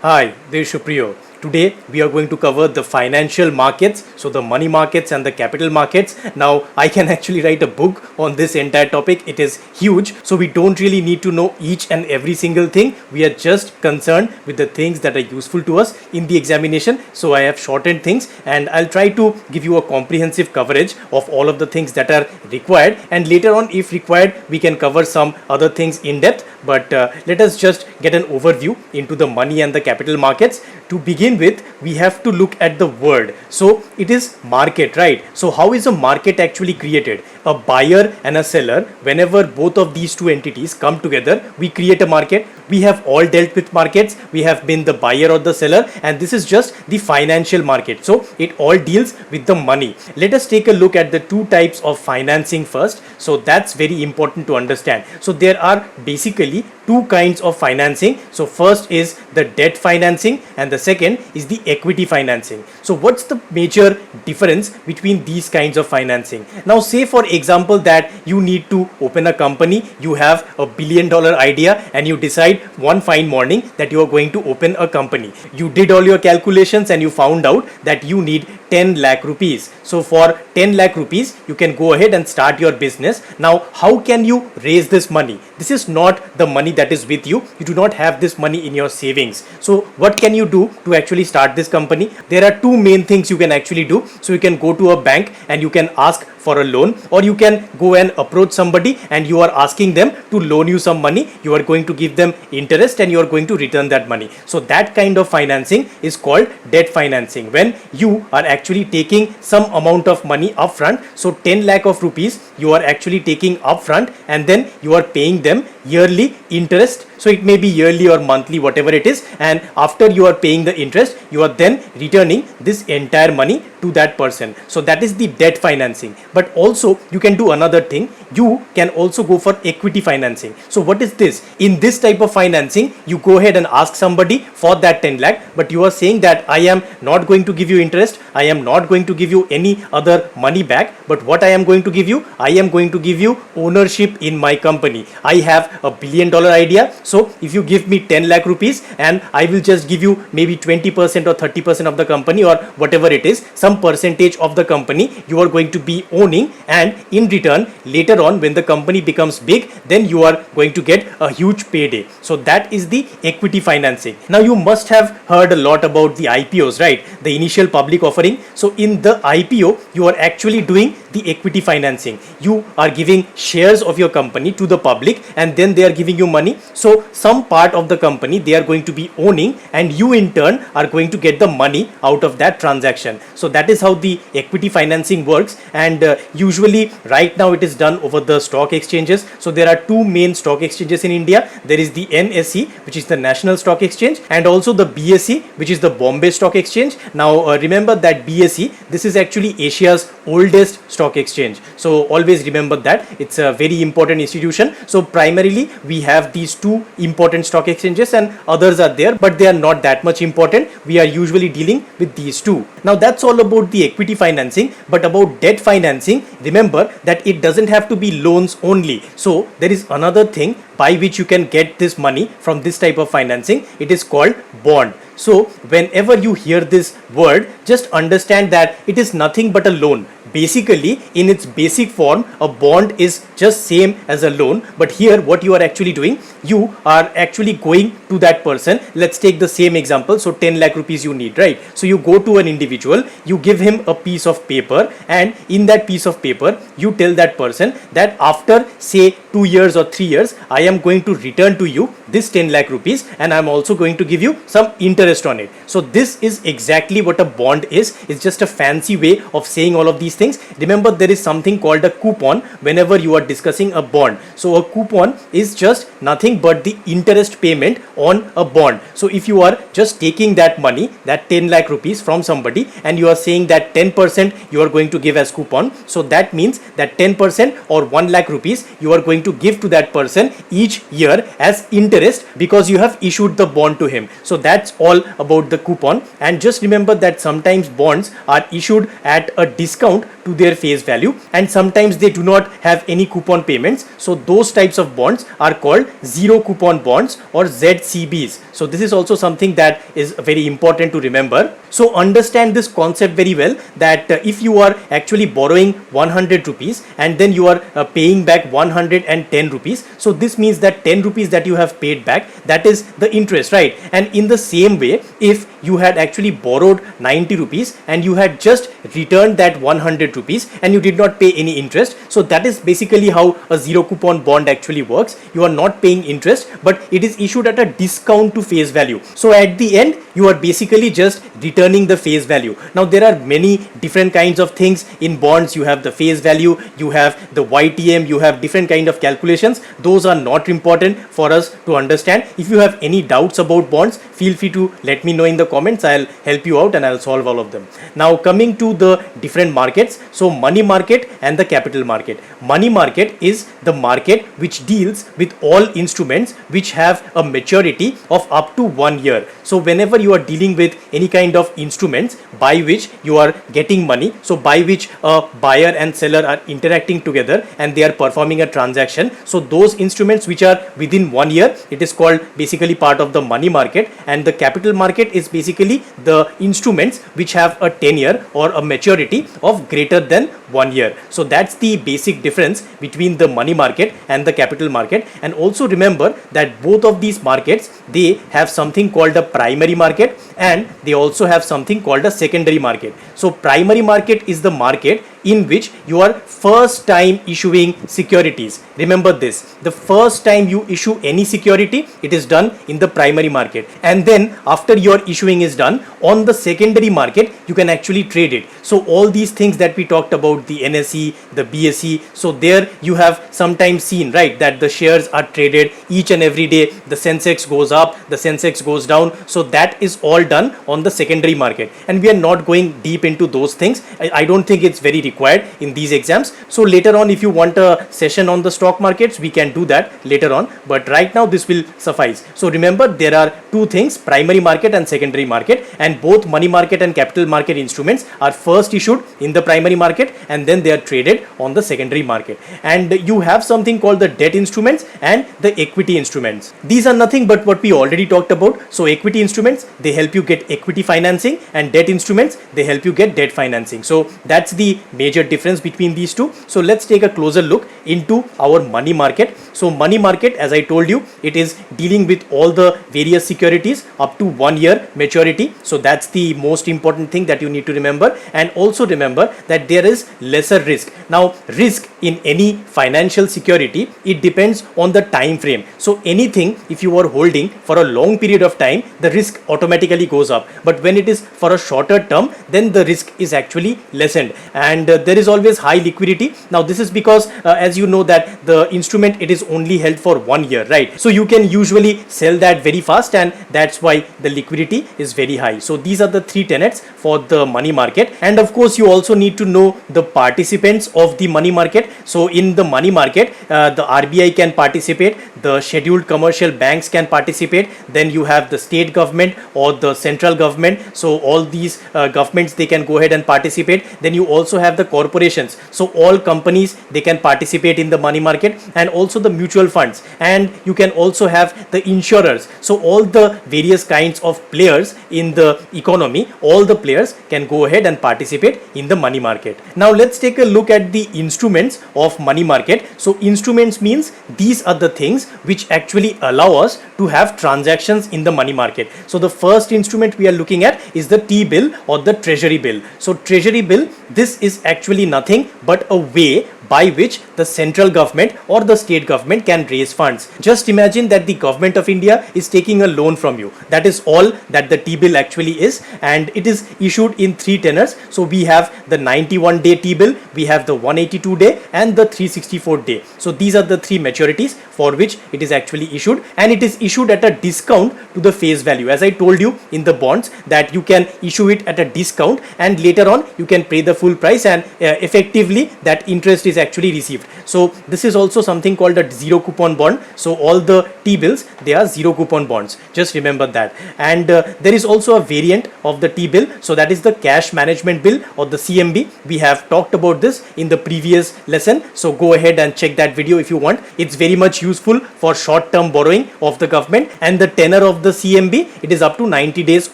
Hi, this is Supriyo. Today we are going to cover the financial markets, so the money markets and the capital markets. Now I can actually write a book on this entire topic. It is huge, so we don't really need to know each and every single thing. We are just concerned with the things that are useful to us in the examination. So I have shortened things and I'll try to give you a comprehensive coverage of all of the things that are required, and later on if required we can cover some other things in depth. But let us just get an overview into the money and the capital markets. To begin with, we have to look at the word. So it is market, right? So how is a market actually created? A buyer and a seller, whenever both of these two entities come together, we create a market. We have all dealt with markets. We have been the buyer or the seller, and this is just the financial market. So it all deals with the money. Let us take a look at the two types of financing first. So that's very important to understand. So there are basically two kinds of financing. So first is the debt financing and the second is the equity financing. So what's the major difference between these kinds of financing? Now say for example that you need to open a company, you have $1 billion idea and you decide one fine morning that you are going to open a company. You did all your calculations and you found out that you need 10 lakh rupees. So for 10 lakh rupees you can go ahead and start your business. Now how can you raise this money? This is not the money that is with you. You do not have this money in your savings. So what can you do to actually start this company? There are two main things you can actually do. So you can go to a bank and you can ask for a loan, or you can go and approach somebody and you are asking them to loan you some money. You are going to give them interest and you are going to return that money. So that kind of financing is called debt financing, when you are actually taking some amount of money upfront. So 10 lakh of rupees you are actually taking upfront and then you are paying them yearly interest. So it may be yearly or monthly, whatever it is, and after you are paying the interest, you are then returning this entire money to that person. So that is the debt financing. But also you can do another thing. You can also go for equity financing. So what is this? In this type of financing, you go ahead and ask somebody for that 10 lakh, but you are saying that I am not going to give you interest, I am not going to give you any other money back, but what I am going to give you, I am going to give you ownership in my company. I have $1 billion idea. So if you give me 10 lakh rupees and I will just give you maybe 20% or 30% of the company, or whatever it is, some percentage of the company you are going to be owning, and in return later on when the company becomes big, then you are going to get a huge payday. So that is the equity financing. Now you must have heard a lot about the IPOs, right? The initial public offering. So in the IPO you are actually doing the equity financing. You are giving shares of your company to the public and then they are giving you money. So some part of the company they are going to be owning, and you in turn are going to get the money out of that transaction. So that is how the equity financing works, and usually right now it is done over the stock exchanges. So there are two main stock exchanges in India. There is the NSE, which is the National Stock Exchange, and also the BSE, which is the Bombay Stock Exchange. Now remember that BSE, this is actually Asia's oldest stock exchange. So always remember that it's a very important institution. So primarily we have these two important stock exchanges and others are there, but they are not that much important. We are usually dealing with these two. Now that's all about the equity financing. But about debt financing, remember that it doesn't have to be loans only. So there is another thing by which you can get this money from this type of financing. It is called bond. So whenever you hear this word, just understand that it is nothing but a loan. Basically, in its basic form, a bond is just same as a loan, but here what you are actually doing, you are actually going to that person. Let's take the same example. So 10 lakh rupees you need, right? So you go to an individual, you give him a piece of paper, and in that piece of paper you tell that person that after say 2 years or 3 years, I am going to return to you this 10 lakh rupees and I am also going to give you some interest on it. So this is exactly what a bond is. It's just a fancy way of saying all of these things. Remember, there is something called a coupon whenever you are discussing a bond. So a coupon is just nothing but the interest payment on a bond. So if you are just taking that money, that 10 lakh rupees from somebody, and you are saying that 10% you are going to give as coupon, so that means that 10% or 1 lakh rupees you are going to give to that person each year as interest because you have issued the bond to him. So that's all about the coupon. And just remember that sometimes bonds are issued at a discount to their face value, and sometimes they do not have any coupon payments. So those types of bonds are called zero coupon bonds or ZCBs. So this is also something that is very important to remember. So understand this concept very well, that if you are actually borrowing 100 rupees and then you are paying back 110 rupees, so this means that 10 rupees that you have paid back, that is the interest, right? And in the same way, if you had actually borrowed 90 rupees and you had just returned that 100 rupees and you did not pay any interest, so that is basically how a zero coupon bond actually works. You are not paying interest, but it is issued at a discount to face value. So at the end, you are basically just returning the face value. Now there are many different kinds of things in bonds. You have the face value, you have the YTM, you have different kind of calculations. Those are not important for us to understand. If you have any doubts about bonds, feel free to let me know in the comments. I'll help you out and I'll solve all of them. Now coming to the different markets, so money market and the capital market. Money market is the market which deals with all instruments which have a maturity of up to 1 year. So whenever you are dealing with any kind of instruments by which you are getting money, so by which a buyer and seller are interacting together and they are performing a transaction, so those instruments which are within 1 year, it is called basically part of the money market. And the capital market is basically the instruments which have a tenure or a maturity of greater than 1 year. So that's the basic difference between the money market and the capital market. And also remember that both of these markets, they have something called a primary market and they also have something called a secondary market. So primary market is the market in which you are first time issuing securities. Remember this, the first time you issue any security, it is done in the primary market, and then after your issuing is done on the secondary market, you can actually trade it. So all these things that we talked about, the NSE, the BSE, so there you have sometimes seen, right, that the shares are traded each and every day. The Sensex goes up, the Sensex goes down. So that is all done on the secondary market, and we are not going deep into those things. I don't think it's very required in these exams. So later on, if you want a session on the stock markets, we can do that later on, but right now this will suffice. So remember, there are two things, primary market and secondary market, and both money market and capital market instruments are first issued in the primary market and then they are traded on the secondary market. And you have something called the debt instruments and the equity instruments. These are nothing but what we already talked about. So equity instruments, they help you get equity financing, and debt instruments, they help you get debt financing. So that's the major difference between these two. So let's take a closer look into our money market. So money market, as I told you, it is dealing with all the various securities up to 1 year maturity. So that's the most important thing that you need to remember. And also remember that there is lesser risk. Now risk in any financial security, it depends on the time frame. So anything, if you are holding for a long period of time, the risk automatically goes up. But when it is for a shorter term, then the risk is actually lessened, and there is always high liquidity. Now this is because as you know that the instrument, it is only held for 1 year, right? So you can usually sell that very fast, and that's why the liquidity is very high. So these are the three tenets for the money market. And of course you also need to know the participants of the money market. So in the money market, the RBI can participate, the scheduled commercial banks can participate, then you have the state government or the central government. So all these governments, they can go ahead and participate. Then you also have the corporations. So all companies, they can participate in the money market, and also the mutual funds, and you can also have the insurers. So all the various kinds of players in the economy, all the players can go ahead and participate in the money market. Now let's take a look at the instruments of money market. So instruments means these are the things which actually allow us to have transactions in the money market. So the first instrument we are looking at is the T-bill or the treasury bill. So treasury bill, this is actually nothing but a way by which the central government or the state government can raise funds. Just imagine that the government of India is taking a loan from you. That is all that the T-bill actually is, and it is issued in three tenors. So we have the 91-day T-bill, we have the 182-day and the 364-day. So these are the three maturities for which it is actually issued, and it is issued at a discount to the face value. As I told you in the bonds, that you can issue it at a discount and later on you can pay the full price, and effectively that interest is is actually received. So this is also something called a zero coupon bond. So all the T-bills, they are zero coupon bonds. Just remember that. And there is also a variant of the T-bill. So that is the cash management bill or the CMB. We have talked about this in the previous lesson. So go ahead and check that video if you want. It's very much useful for short-term borrowing of the government, and the tenor of the CMB, it is up to 90 days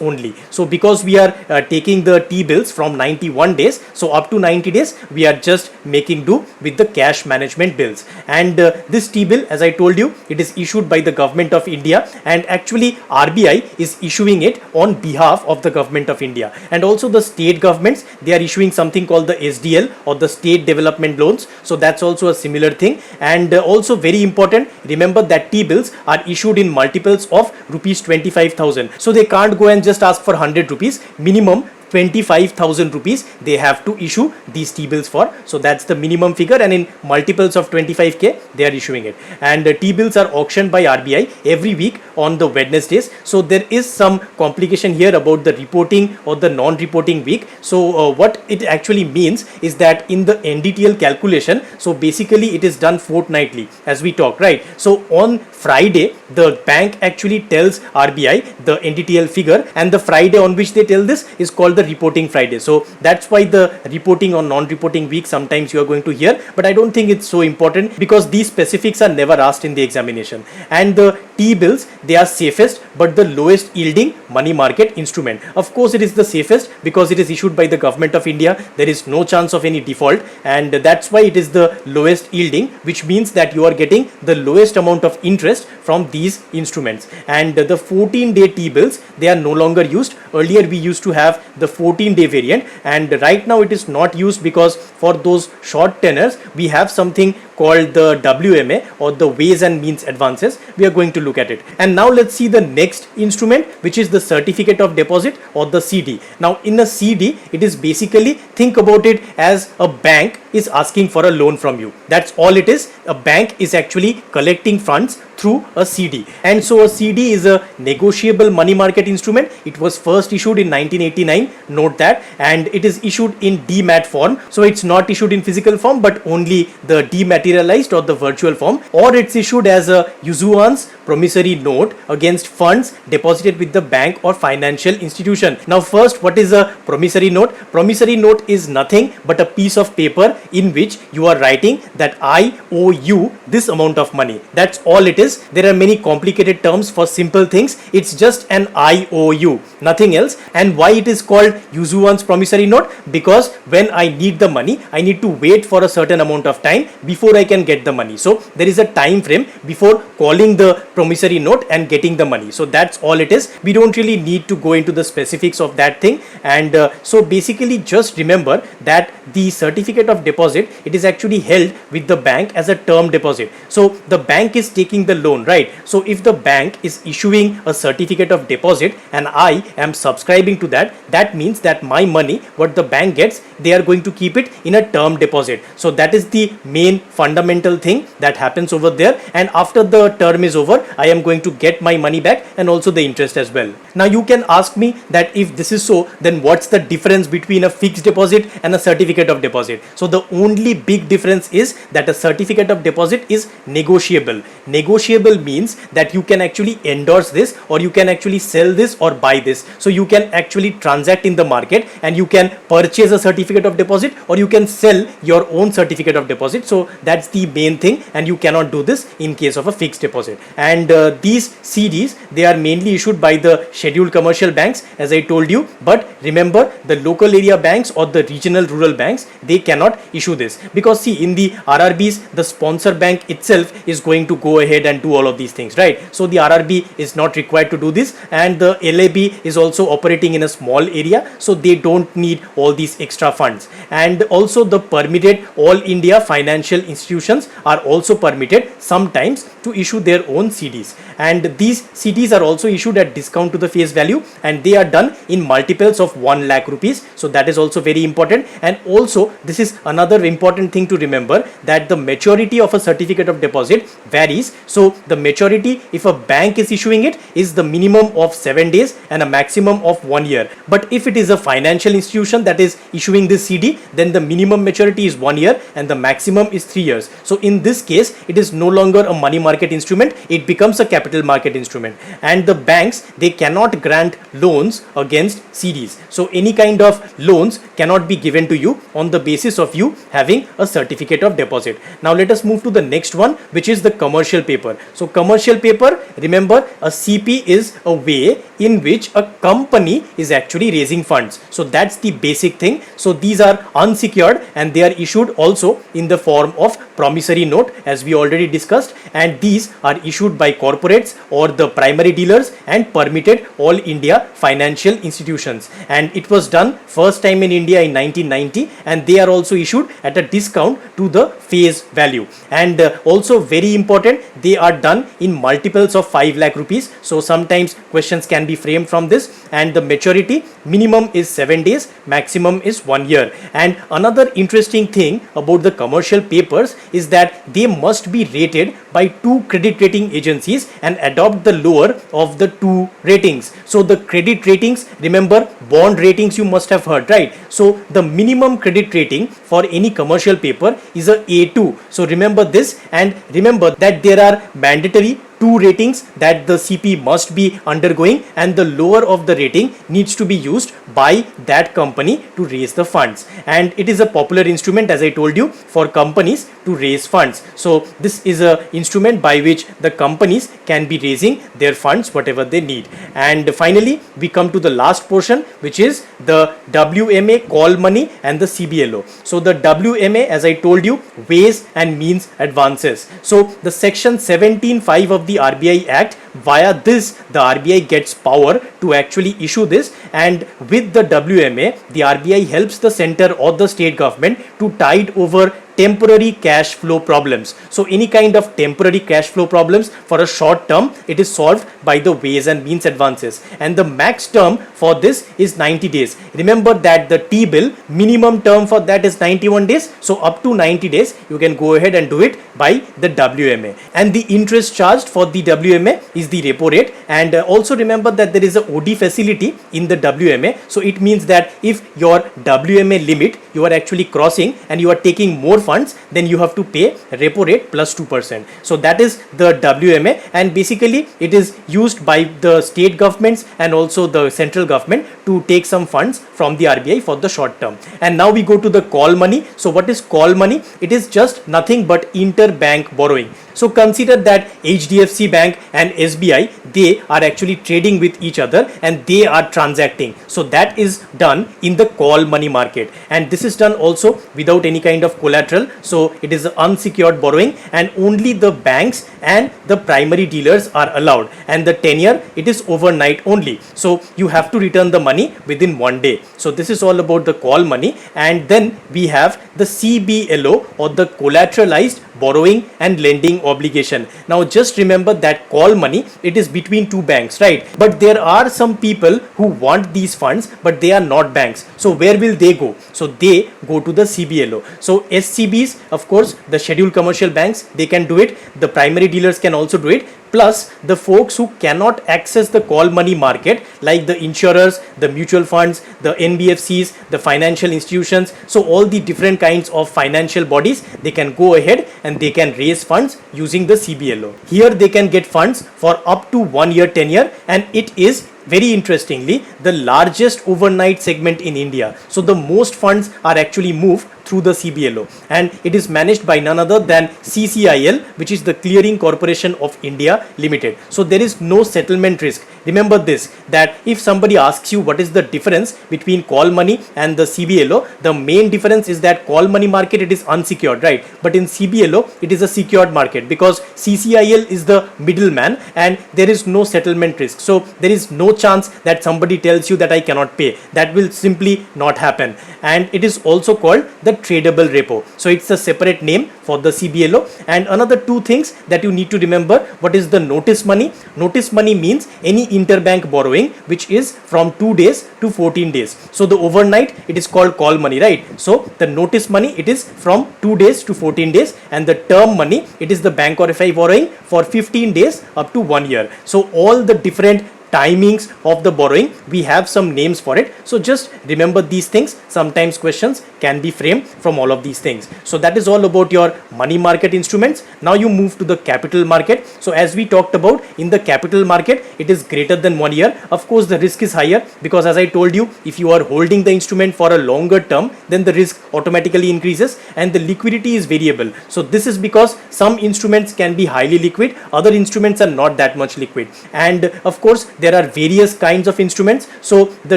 only. So because we are taking the T-bills from 91 days, so up to 90 days, we are just making do with the cash management bills. And this T-bill, as I told you, it is issued by the government of India, and actually RBI is issuing it on behalf of the government of India. And also the state governments, they are issuing something called the SDL or the state development loans. So that's also a similar thing. And also very important, remember that T-bills are issued in multiples of rupees 25,000. So they can't go and just ask for 100 rupees. Minimum 25,000 rupees they have to issue these T-bills for. So that's the minimum figure, and in multiples of 25k they are issuing it. And T-bills are auctioned by RBI every week on the Wednesdays. So there is some complication here about the reporting or the non-reporting week. So what it actually means is that in the NDTL calculation, so basically it is done fortnightly, as we talk, right? So on Friday the bank actually tells RBI the NDTL figure, and the Friday on which they tell this is called the reporting Friday. So that's why the reporting or non-reporting week sometimes you are going to hear, but I don't think it's so important because these specifics are never asked in the examination. And the T-bills, they are safest but the lowest yielding money market instrument. Of course it is the safest because it is issued by the government of India. There is no chance of any default, and that's why it is the lowest yielding, which means that you are getting the lowest amount of interest from these instruments. And the 14-day T-bills, they are no longer used. Earlier we used to have the 14-day variant, and right now it is not used because for those short tenors we have something called the WMA or the ways and means advances. We are going to look at it. And now let's see the next instrument, which is the certificate of deposit or the CD. Now in a CD, it is basically, think about it as a bank is asking for a loan from you. That's all it is. A bank is actually collecting funds through a CD. And so a CD is a negotiable money market instrument. It was first issued in 1989, note that, and it is issued in demat form. So it's not issued in physical form but only the dematerialized or the virtual form, or it's issued as a issuance promissory note against funds deposited with the bank or financial institution. Now first, what is a promissory note? Promissory note is nothing but a piece of paper in which you are writing that I owe you this amount of money. That's all it is. There are many complicated terms for simple things. It's just an IOU, nothing else. And why it is called issuance promissory note? Because when I need the money, I need to wait for a certain amount of time before I can get the money. So there is a time frame before calling the promissory note and getting the money. So that's all it is. We don't really need to go into the specifics of that thing. And so basically just remember that the certificate of deposit, it is actually held with the bank as a term deposit. So the bank is taking the loan, right? So if the bank is issuing a certificate of deposit and I am subscribing to that, that means that my money, what the bank gets, they are going to keep it in a term deposit. So that is the main fundamental thing that happens over there. And after the term is over, I am going to get my money back and also the interest as well. Now you can ask me that if this is so, then what's the difference between a fixed deposit and a certificate of deposit? So the only big difference is that a certificate of deposit is negotiable. Negotiable means that you can actually endorse this, or you can actually sell this or buy this. So you can actually transact in the market and you can purchase a certificate of deposit, or you can sell your own certificate of deposit. So that's the main thing, and you cannot do this in case of a fixed deposit. And these CDs, they are mainly issued by the scheduled commercial banks, as I told you. But remember, the local area banks or the regional rural banks, they cannot issue this, because see, in the RRBs, the sponsor bank itself is going to go ahead and do all of these things, right? So the RRB is not required to do this, and the LAB is also operating in a small area, so they don't need all these extra funds. And also the permitted all India financial institutions are also permitted sometimes to issue their own CDs, and these CDs are also issued at discount to the face value, and they are done in multiples of 1 lakh rupees. So that is also very important. And also this is another another important thing to remember, that the maturity of a certificate of deposit varies. So the maturity, if a bank is issuing it, is the minimum of 7 days and a maximum of 1 year. But if it is a financial institution that is issuing this CD, then the minimum maturity is 1 year and the maximum is 3 years. So in this case, it is no longer a money market instrument, it becomes a capital market instrument. And the banks, they cannot grant loans against CDs. So any kind of loans cannot be given to you on the basis of you having a certificate of deposit. Now let us move to the next one, which is the commercial paper. So commercial paper, remember, a CP is a way in which a company is actually raising funds. So that's the basic thing. So these are unsecured and they are issued also in the form of promissory note, as we already discussed, and these are issued by corporates or the primary dealers and permitted all India financial institutions. And it was done first time in India in 1990, and they are also issued at a discount to the face value. And also very important, they are done in multiples of 5 lakh rupees. So sometimes questions can be framed from this. And the maturity minimum is 7 days, maximum is 1 year. And another interesting thing about the commercial papers is that they must be rated by 2 credit rating agencies and adopt the lower of the 2 ratings. So the credit ratings, remember, bond ratings you must have heard, right? So the minimum credit rating for any commercial paper is a A2. So remember this, and remember that there are mandatory 2 ratings that the CP must be undergoing, and the lower of the rating needs to be used by that company to raise the funds. And it is a popular instrument, as I told you, for companies to raise funds. So this is a instrument by which the companies can be raising their funds whatever they need. And finally we come to the last portion, which is the WMA, call money, and the CBLO. So the WMA, as I told you, ways and means advances. So the section 17(5) of the RBI Act, via this the RBI gets power to actually issue this, and with the WMA the RBI helps the center or the state government to tide over temporary cash flow problems. So any kind of temporary cash flow problems for a short term, it is solved by the ways and means advances. And the max term for this is 90 days. Remember that the T-bill minimum term for that is 91 days. So up to 90 days you can go ahead and do it by the WMA. And the interest charged for the WMA is the repo rate. And also remember that there is a OD facility in the WMA. So it means that if your WMA limit you are actually crossing and you are taking more funds, then you have to pay repo rate plus 2%. So that is the WMA, and basically it is used by the state governments and also the central government to take some funds from the RBI for the short term. And now we go to the call money. So what is call money? It is just nothing but interbank borrowing. So consider that HDFC Bank and SBI, they are actually trading with each other and they are transacting. So that is done in the call money market, and this is done also without any kind of collateral. So it is unsecured borrowing, and only the banks and the primary dealers are allowed, and the tenure, it is overnight only. So you have to return the money within 1 day. So this is all about the call money. And then we have the CBLO, or the collateralized borrowing and lending obligation. Now just remember that call money, it is between 2 banks, right? But there are some people who want these funds, but they are not banks. So where will they go? So they go to the CBLO. So SCBs, of course, the scheduled commercial banks, they can do it. The primary dealers can also do it. Plus the folks who cannot access the call money market, like the insurers, the mutual funds, the NBFCs, the financial institutions. So all the different kinds of financial bodies, they can go ahead and they can raise funds using the CBLO. Here they can get funds for up to 1 year tenure, and it is very interestingly the largest overnight segment in India. So the most funds are actually moved through the CBLO, and it is managed by none other than CCIL, which is the Clearing Corporation of India Limited. So there is no settlement risk. Remember this, that if somebody asks you what is the difference between call money and the CBLO, the main difference is that call money market, it is unsecured, right? But in CBLO, it is a secured market, because CCIL is the middleman and there is no settlement risk. So there is no chance that somebody tells you that I cannot pay. That will simply not happen. And it is also called the tradable repo. So it's a separate name for the CBLO. And another 2 things that you need to remember, what is the notice money? Notice money means any interbank borrowing, which is from 2 days to 14 days. So the overnight, it is called call money, right? So the notice money, it is from 2 days to 14 days, and the term money, it is the bank or FI borrowing for 15 days up to 1 year. So all the different timings of the borrowing, we have some names for it. So just remember these things. Sometimes questions can be framed from all of these things. So that is all about your money market instruments. Now you move to the capital market. So as we talked about, in the capital market, it is greater than 1 year. Of course, the risk is higher because, as I told you, if you are holding the instrument for a longer term, then the risk automatically increases and the liquidity is variable. So this is because some instruments can be highly liquid, other instruments are not that much liquid. And of course, there are various kinds of instruments. So the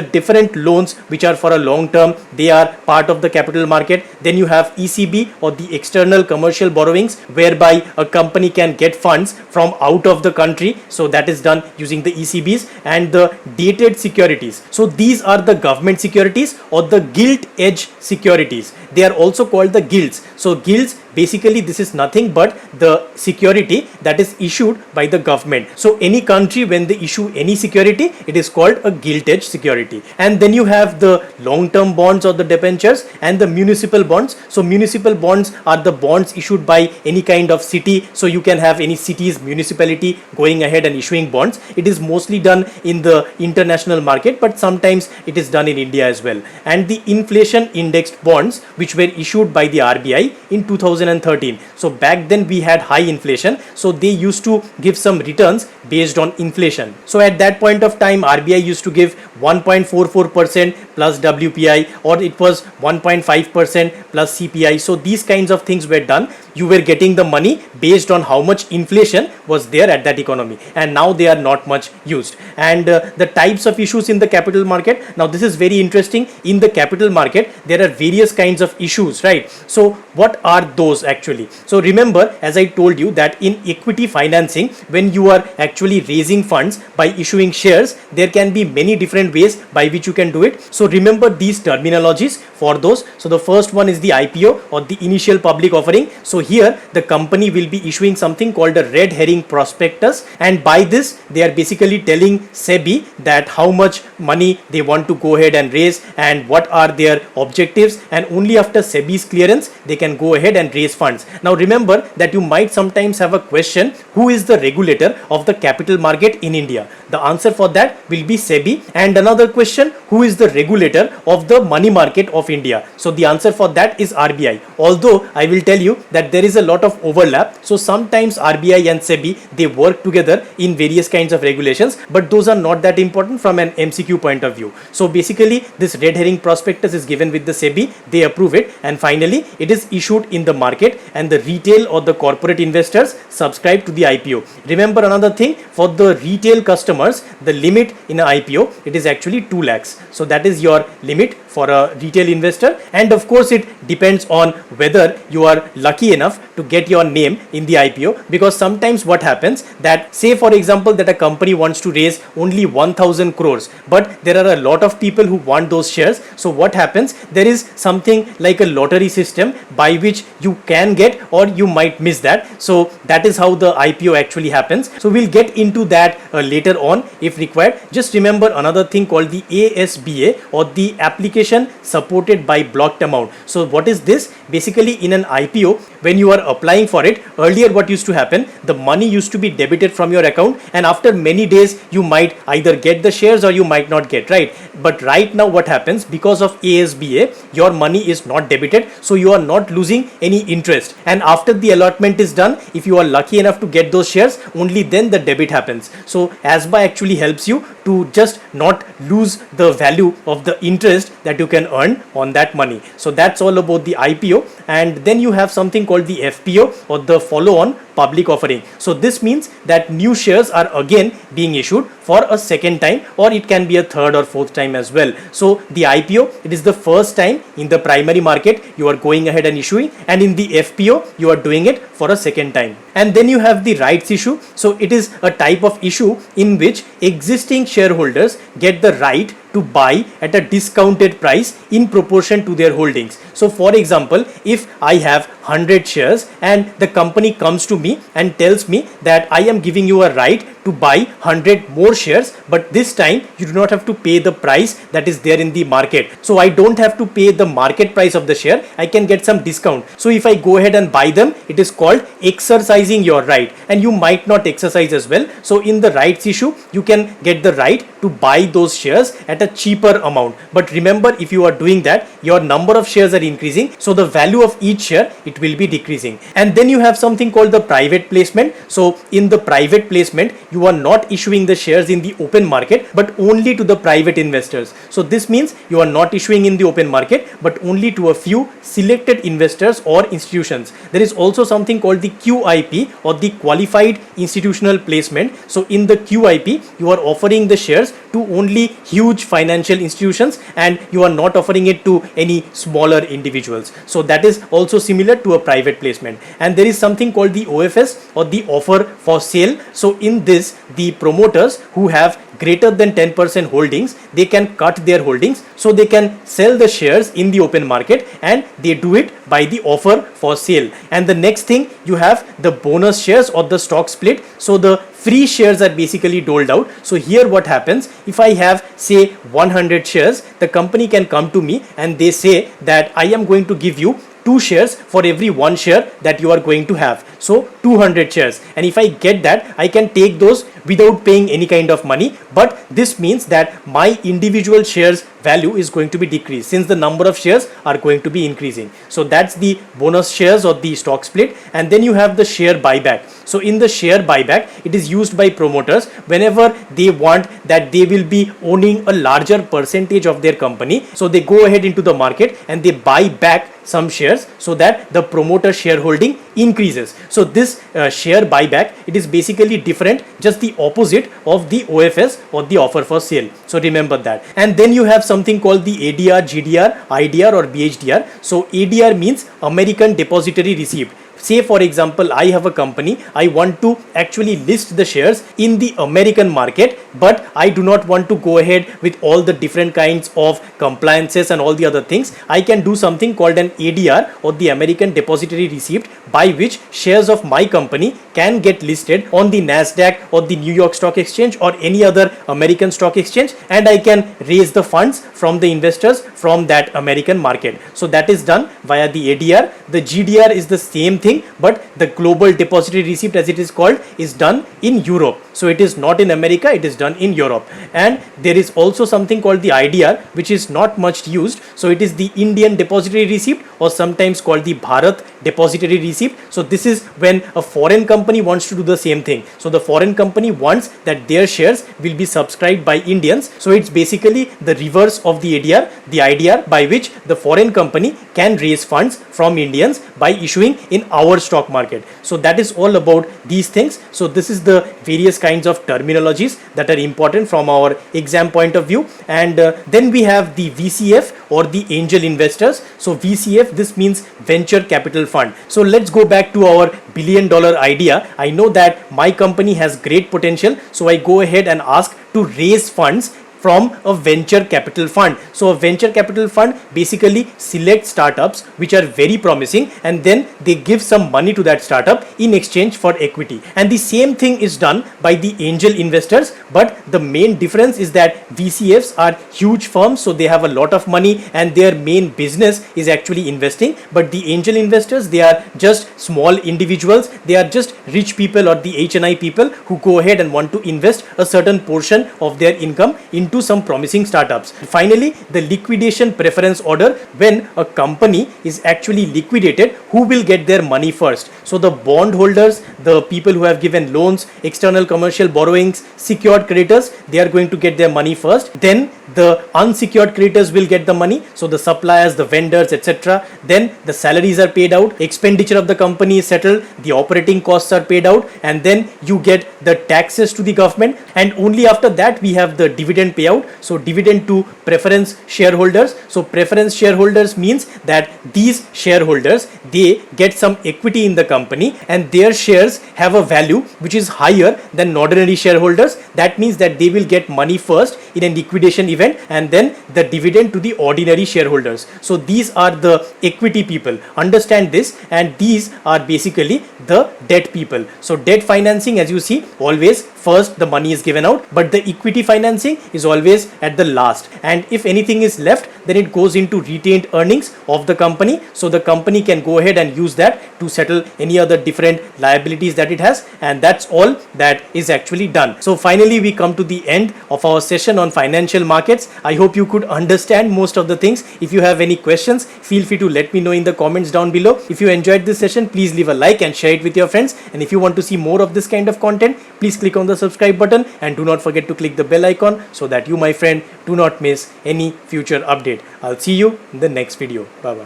different loans which are for a long term, they are part of the capital market. Then you have ECB, or the external commercial borrowings, whereby a company can get funds from out of the country. So that is done using the ECBs. And the dated securities, so these are the government securities or the gilt edge securities. They are also called the gilts. So gilts, basically this is nothing but the security that is issued by the government. So any country, when they issue any security, it is called a gilt edge security. And then you have the long term bonds or the debentures and the municipal bonds. So municipal bonds are the bonds issued by any kind of city. So you can have any city's municipality going ahead and issuing bonds. It is mostly done in the international market, but sometimes it is done in India as well. And the inflation indexed bonds, which were issued by the RBI in 2013. So back then we had high inflation, so they used to give some returns based on inflation. So at that point of time, RBI used to give 1.44% plus WPI, or it was 1.5% plus CPI. So these kinds of things were done. You were getting the money based on how much inflation was there at that economy, and now they are not much used. And the types of issues in the capital market, now this is very interesting. In the capital market, there are various kinds of issues, right? So what are those actually? So remember, as I told you, that in equity financing, when you are actually raising funds by issuing shares, there can be many different ways by which you can do it. So remember these terminologies for those. So the first one is the IPO, or the initial public offering. So here the company will be issuing something called a red herring prospectus, and by this they are basically telling SEBI that how much money they want to go ahead and raise and what are their objectives, and only after SEBI's clearance they can go ahead and raise funds. Now remember that you might sometimes have a question, who is the regulator of the capital market in India? The answer for that will be SEBI. And another question, who is the regulator of the money market of India? So the answer for that is RBI. Although I will tell you that there is a lot of overlap. So sometimes RBI and SEBI, they work together in various kinds of regulations, but those are not that important from an MCQ point of view. So basically this red herring prospectus is given with the SEBI, they approve it, and finally it is issued in the market, and the retail or the corporate investors subscribe to the IPO. Remember another thing, for the retail customers, the limit in an IPO, it is actually 2 lakhs. So that is your limit for a retail investor, and of course it depends on whether you are lucky enough to get your name in the IPO, because sometimes what happens, that say for example that a company wants to raise only 1000 crores, but there are a lot of people who want those shares. So what happens, there is something like a lottery system by which you can get or you might miss that. So that is how the IPO actually happens. So we'll get into that later on if required. Just remember another thing called the ASBA, or the application supported by blocked amount. So what is this? Basically in an IPO, when you are applying for it, earlier what used to happen, the money used to be debited from your account, and after many days you might either get the shares or you might not get, right? But right now what happens, because of ASBA, your money is not debited, so you are not losing any interest, and after the allotment is done, if you are lucky enough to get those shares, only then the debit happens. So ASBA actually helps you to just not lose the value of the interest that you can earn on that money. So that's all about the IPO. And then you have something called the FPO, or the follow-on public offering. So this means that new shares are again being issued for a second time, or it can be a third or fourth time as well. So the IPO, it is the first time in the primary market you are going ahead and issuing, and in the FPO you are doing it for a second time. And then you have the rights issue. So it is a type of issue in which existing shareholders get the right to buy at a discounted price in proportion to their holdings. So for example, if I have 100 shares and the company comes to me and tells me that I am giving you a right to buy 100 more shares, but this time you do not have to pay the price that is there in the market. So I don't have to pay the market price of the share, I can get some discount. So if I go ahead and buy them, it is called exercising your right, and you might not exercise as well. So in the rights issue, you can get the right to buy those shares at a cheaper amount. But remember, if you are doing that, your number of shares are increasing, so the value of each share, it will be decreasing. And then you have something called the private placement. So in the private placement, you are not issuing the shares in the open market, but only to the private investors. So this means you are not issuing in the open market, but only to a few selected investors or institutions. There is also something called the QIP, or the qualified institutional placement. So in the QIP, you are offering the shares to only huge financial institutions, and you are not offering it to any smaller individuals. So that is also similar to a private placement. And there is something called the OFS, or the offer for sale. So in this, the promoters who have greater than 10% holdings, they can cut their holdings, so they can sell the shares in the open market, and they do it by the offer for sale. And the next thing, you have the bonus shares or the stock split. So the free shares are basically doled out. So here what happens, if I have say 100 shares, the company can come to me and they say that I am going to give you 2 shares for every 1 share that you are going to have. So 200 shares, and if I get that, I can take those without paying any kind of money. But this means that my individual shares value is going to be decreased, since the number of shares are going to be increasing. So that's the bonus shares or the stock split. And then you have the share buyback. So in the share buyback, it is used by promoters whenever they want that they will be owning a larger percentage of their company. So they go ahead into the market and they buy back some shares so that the promoter shareholding increases. So this share buyback, it is basically different, just the opposite of the OFS or the offer for sale. So remember that. And then you have something called the ADR, GDR, IDR or BHDR. So ADR means American Depository Receipt. Say for example, I have a company, I want to actually list the shares in the American market, but I do not want to go ahead with all the different kinds of compliances and all the other things. I can do something called an ADR or the American Depository Receipt, by which shares of my company can get listed on the NASDAQ or the New York Stock Exchange or any other American stock exchange, and I can raise the funds from the investors from that American market. So that is done via the ADR. The GDR is the same thing, but the Global Depository Receipt, as it is called, is done in Europe. So it is not in America, it is done in Europe. And there is also something called the IDR, which is not much used. So it is the Indian Depository Receipt, or sometimes called the Bharat Depository Receipt. So this is when a foreign company wants to do the same thing. So the foreign company wants that their shares will be subscribed by Indians. So it's basically the reverse of the ADR, the IDR, by which the foreign company can raise funds from Indians by issuing in our stock market. So that is all about these things. So this is the various kinds of terminologies that are important from our exam point of view. And then we have the VCF or the angel investors. So VCF, this means venture capital fund. So let's go back to our $1 billion idea. I know that my company has great potential, so I go ahead and ask to raise funds from a venture capital fund. So a venture capital fund basically selects startups which are very promising, and then they give some money to that startup in exchange for equity. And the same thing is done by the angel investors, but the main difference is that VCFs are huge firms, so they have a lot of money and their main business is actually investing. But the angel investors, they are just small individuals, they are just rich people or the HNI people who go ahead and want to invest a certain portion of their income into some promising startups. Finally, the liquidation preference order, when a company is actually liquidated, who will get their money first? So the bondholders, the people who have given loans, external commercial borrowings, secured creditors, they are going to get their money first. Then the unsecured creditors will get the money. So the suppliers, the vendors, etc. Then the salaries are paid out, expenditure of the company is settled, the operating costs are paid out, and then you get the taxes to the government. And only after that we have the dividend payout. So dividend to preference shareholders. So preference shareholders means that these shareholders, they get some equity in the company and their shares have a value which is higher than ordinary shareholders. That means that they will get money first in a liquidation event, and then the dividend to the ordinary shareholders. So these are the equity people. Understand this. And these are basically the debt people. So debt financing, as you see, always first the money is given out, but the equity financing is always at the last. And if anything is left, then it goes into retained earnings of the company, so the company can go ahead and use that to settle any other different liabilities that it has, and that's all that is actually done. So finally we come to the end of our session on financial markets. I hope you could understand most of the things. If you have any questions, feel free to let me know in the comments down below. If you enjoyed this session, please leave a like and share it with your friends, and if you want to see more of this kind of content, please click on the subscribe button and do not forget to click the bell icon so that you, my friend, do not miss any future update. I'll see you in the next video. Bye bye.